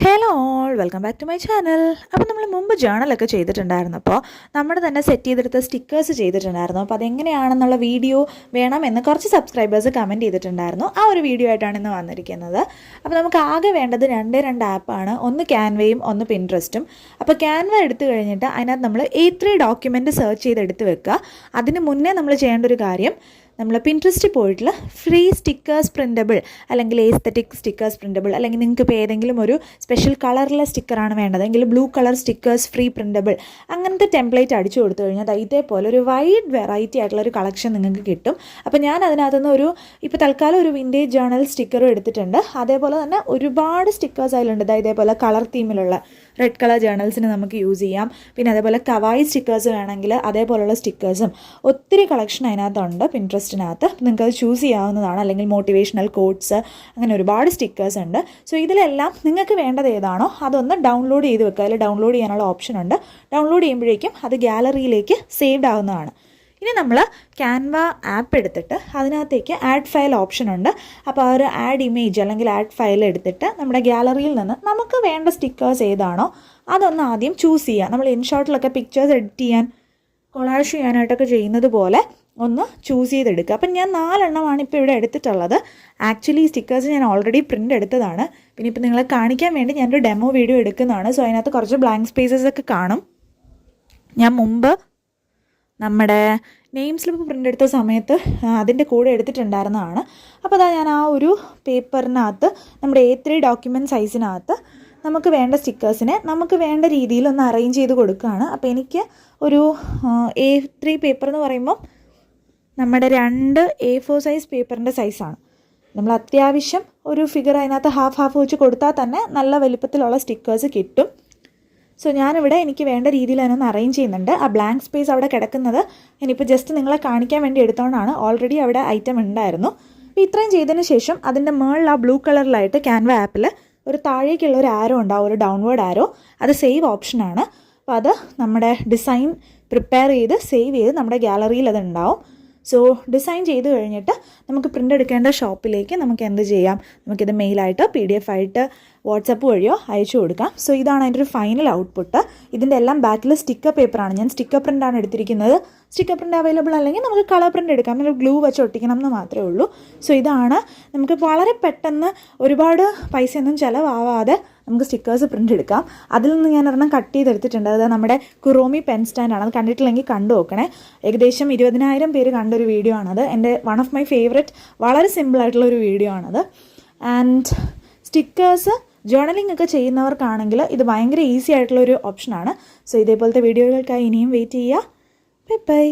Hello all welcome back to my channel. അപ്പോൾ നമ്മൾ മുമ്പ് ജേണലൊക്കെ ചെയ്തിട്ടുണ്ടായിരുന്നപ്പോൾ നമ്മൾ തന്നെ സെറ്റ് ചെയ്തെടുത്ത സ്റ്റിക്കേഴ്സ് ചെയ്തിട്ടുണ്ടായിരുന്നു. അപ്പോൾ അതെങ്ങനെയാണെന്നുള്ള വീഡിയോ വേണമെന്ന് കുറച്ച് സബ്സ്ക്രൈബേഴ്സ് കമൻറ്റ് ചെയ്തിട്ടുണ്ടായിരുന്നു. ആ ഒരു വീഡിയോ ആയിട്ടാണ് ഇന്ന് വന്നിരിക്കുന്നത്. അപ്പോൾ നമുക്ക് ആകെ വേണ്ടത് രണ്ട് ആപ്പാണ്. ഒന്ന് ക്യാൻവയും ഒന്ന് പിൻട്രസ്റ്റും. അപ്പോൾ ക്യാൻവ എടുത്തു കഴിഞ്ഞിട്ട് അതിനകത്ത് നമ്മൾ A3 ഡോക്യുമെൻറ്റ് സെർച്ച് ചെയ്ത് എടുത്ത് വെക്കുക. അതിന് മുന്നേ നമ്മൾ ചെയ്യേണ്ട ഒരു കാര്യം, നമ്മൾ പിൻട്രസ്റ്റിൽ പോയിട്ടുള്ള ഫ്രീ സ്റ്റിക്കേഴ്സ് പ്രിൻറ്റബിൾ അല്ലെങ്കിൽ എസ്തെറ്റിക് സ്റ്റിക്കേഴ്സ് പ്രിൻറ്റബിൾ അല്ലെങ്കിൽ നിങ്ങൾക്ക് ഇപ്പോൾ ഏതെങ്കിലും ഒരു സ്പെഷ്യൽ കളറിലെ സ്റ്റിക്കറാണ് വേണ്ടതെങ്കിൽ blue colour stickers free printable അങ്ങനത്തെ ടെംപ്ലേറ്റ് അടിച്ചു കൊടുത്തു കഴിഞ്ഞാൽ ഇതേപോലെ ഒരു വൈഡ് വെറൈറ്റി ആയിട്ടുള്ള ഒരു കളക്ഷൻ നിങ്ങൾക്ക് കിട്ടും. അപ്പോൾ ഞാൻ അതിനകത്തുനിന്ന് ഇപ്പോൾ തൽക്കാലം ഒരു വിൻറ്റേജ് ജേണൽ സ്റ്റിക്കറും എടുത്തിട്ടുണ്ട്. അതേപോലെ തന്നെ ഒരുപാട് സ്റ്റിക്കേഴ്സ് അതിലുണ്ട്. ഇതേപോലെ കളർ തീമിലുള്ള റെഡ് കളർ ജേണൽസിന് നമുക്ക് യൂസ് ചെയ്യാം. പിന്നെ അതേപോലെ കവായി സ്റ്റിക്കേഴ്സ് വേണമെങ്കിൽ അതേപോലുള്ള സ്റ്റിക്കേഴ്സും ഒത്തിരി കളക്ഷൻ അതിനകത്തുണ്ട്. പിൻട്രസ്റ്റിനകത്ത് നിങ്ങൾക്കത് ചൂസ് ചെയ്യാവുന്നതാണ്. അല്ലെങ്കിൽ മോട്ടിവേഷണൽ കോട്ട്സ്, അങ്ങനെ ഒരുപാട് സ്റ്റിക്കേഴ്സ് ഉണ്ട്. സോ ഇതിലെല്ലാം നിങ്ങൾക്ക് വേണ്ടത് ഏതാണോ അതൊന്ന് ഡൗൺലോഡ് ചെയ്ത് വെക്കുക. അതിൽ ഡൗൺലോഡ് ചെയ്യാനുള്ള ഓപ്ഷൻ ഉണ്ട്. ഡൗൺലോഡ് ചെയ്യുമ്പോഴേക്കും അത് ഗാലറിയിലേക്ക് സേവ്ഡ് ആവുന്നതാണ്. ഇനി നമ്മൾ ക്യാൻവ ആപ്പ് എടുത്തിട്ട് അതിനകത്തേക്ക് ആഡ് ഫയൽ ഓപ്ഷൻ ഉണ്ട്. അപ്പോൾ ആ ഒരു ആഡ് ഇമേജ് അല്ലെങ്കിൽ ആഡ് ഫയൽ എടുത്തിട്ട് നമ്മുടെ ഗാലറിയിൽ നിന്ന് നമുക്ക് വേണ്ട സ്റ്റിക്കേഴ്സ് ഏതാണോ അതൊന്ന് ആദ്യം ചൂസ് ചെയ്യുക. നമ്മൾ ഇൻഷോട്ടിലൊക്കെ പിക്ചേഴ്സ് എഡിറ്റ് ചെയ്യാൻ, കൊളാഷ് ചെയ്യാനായിട്ടൊക്കെ ചെയ്യുന്നത് പോലെ ഒന്ന് ചൂസ് ചെയ്തെടുക്കുക. അപ്പം ഞാൻ 4 എണ്ണമാണ് ഇപ്പോൾ ഇവിടെ എടുത്തിട്ടുള്ളത്. ആക്ച്വലി ഈ സ്റ്റിക്കേഴ്സ് ഞാൻ ഓൾറെഡി പ്രിൻ്റ് എടുത്തതാണ്. പിന്നെ ഇപ്പോൾ നിങ്ങളെ കാണിക്കാൻ വേണ്ടി ഞാനൊരു ഡെമോ വീഡിയോ എടുക്കുന്നതാണ്. സോ അതിനകത്ത് കുറച്ച് ബ്ലാങ്ക് സ്പേസസ് ഒക്കെ കാണും. ഞാൻ മുമ്പ് നമ്മുടെ നെയിം സ്ലിപ്പ് പ്രിൻ്റ് എടുത്ത സമയത്ത് അതിൻ്റെ കൂടെ എടുത്തിട്ടുണ്ടായിരുന്നതാണ്. അപ്പോൾ അതാ ഞാൻ ആ ഒരു പേപ്പറിനകത്ത് നമ്മുടെ A3 ഡോക്യുമെൻറ്റ് സൈസിനകത്ത് നമുക്ക് വേണ്ട സ്റ്റിക്കേഴ്സിനെ നമുക്ക് വേണ്ട രീതിയിൽ ഒന്ന് അറേഞ്ച് ചെയ്ത് കൊടുക്കുകയാണ്. അപ്പോൾ എനിക്ക് ഒരു A3 പേപ്പർ എന്ന് പറയുമ്പം നമ്മുടെ 2 A4 സൈസ് പേപ്പറിൻ്റെ സൈസാണ്. നമ്മൾ അത്യാവശ്യം ഒരു ഫിഗർ അതിനകത്ത് ഹാഫ് വെച്ച് കൊടുത്താൽ തന്നെ നല്ല വലിപ്പത്തിലുള്ള സ്റ്റിക്കേഴ്സ് കിട്ടും. സോ ഞാനിവിടെ എനിക്ക് വേണ്ട രീതിയിൽ അതിനൊന്ന് അറേഞ്ച് ചെയ്യുന്നുണ്ട്. ആ ബ്ലാങ്ക് സ്പേസ് അവിടെ കിടക്കുന്നത് ഞാനിപ്പോൾ ജസ്റ്റ് നിങ്ങളെ കാണിക്കാൻ വേണ്ടി എടുത്തുകൊണ്ടാണ്. ഓൾറെഡി അവിടെ ഐറ്റം ഉണ്ടായിരുന്നു. അപ്പോൾ ഇത്രയും ചെയ്തതിന് ശേഷം അതിൻ്റെ മുകളിൽ ആ ബ്ലൂ കളറിലായിട്ട് ക്യാൻവ ആപ്പിൽ ഒരു താഴേക്കുള്ള ഒരു ആരോ ഉണ്ടാവും, ഒരു ഡൗൺവേർഡ് ആരോ. അത് സേവ് ഓപ്ഷനാണ്. അപ്പോൾ അത് നമ്മുടെ ഡിസൈൻ പ്രിപ്പയർ ചെയ്ത് സേവ് ചെയ്ത് നമ്മുടെ ഗാലറിയിൽ അത് ഉണ്ടാവും. സോ ഡിസൈൻ ചെയ്ത് കഴിഞ്ഞിട്ട് നമുക്ക് പ്രിൻ്റ് എടുക്കേണ്ട ഷോപ്പിലേക്ക് നമുക്ക് എന്ത് ചെയ്യാം, നമുക്കിത് മെയിലായിട്ടോ PDF ആയിട്ട് വാട്സപ്പ് വഴിയോ അയച്ചു കൊടുക്കാം. സോ ഇതാണ് അതിൻ്റെ ഒരു ഫൈനൽ ഔട്ട്പുട്ട്. ഇതിൻ്റെ എല്ലാം ബാക്കിൽ സ്റ്റിക്കർ പേപ്പറാണ്. ഞാൻ സ്റ്റിക്കർ പ്രിൻ്റാണ് എടുത്തിരിക്കുന്നത്. സ്റ്റിക്കർ പ്രിൻ്റ് അവൈലബിൾ അല്ലെങ്കിൽ നമുക്ക് കളർ പ്രിൻ്റ് എടുക്കാം. പിന്നെ ഗ്ലൂ വെച്ച് ഒട്ടിക്കണം എന്ന് മാത്രമേ ഉള്ളൂ. സോ ഇതാണ് നമുക്ക് വളരെ പെട്ടെന്ന് ഒരുപാട് പൈസയൊന്നും ചിലവാവാതെ നമുക്ക് സ്റ്റിക്കേഴ്സ് പ്രിൻ്റ് എടുക്കാം. അതിൽ നിന്ന് ഞാൻ ഒരെണ്ണം കട്ട് ചെയ്തെടുത്തിട്ടുണ്ട്. അത് നമ്മുടെ കുറോമി പെൻ സ്റ്റാൻഡാണ്. അത് കണ്ടിട്ടില്ലെങ്കിൽ കണ്ടു നോക്കണേ. ഏകദേശം 20,000 പേര് കണ്ടൊരു വീഡിയോ ആണത്. എൻ്റെ വൺ ഓഫ് മൈ ഫേവറേറ്റ്, വളരെ സിമ്പിളായിട്ടുള്ള ഒരു വീഡിയോ ആണത്. ആൻഡ് സ്റ്റിക്കേഴ്സ് ജേർണലിംഗ് ഒക്കെ ചെയ്യുന്നവർക്കാണെങ്കിൽ ഇത് ഭയങ്കര ഈസി ആയിട്ടുള്ളൊരു ഓപ്ഷനാണ്. സോ ഇതേപോലത്തെ വീഡിയോകൾക്കായി ഇനിയും വെയിറ്റ് ചെയ്യുക. Bye bye.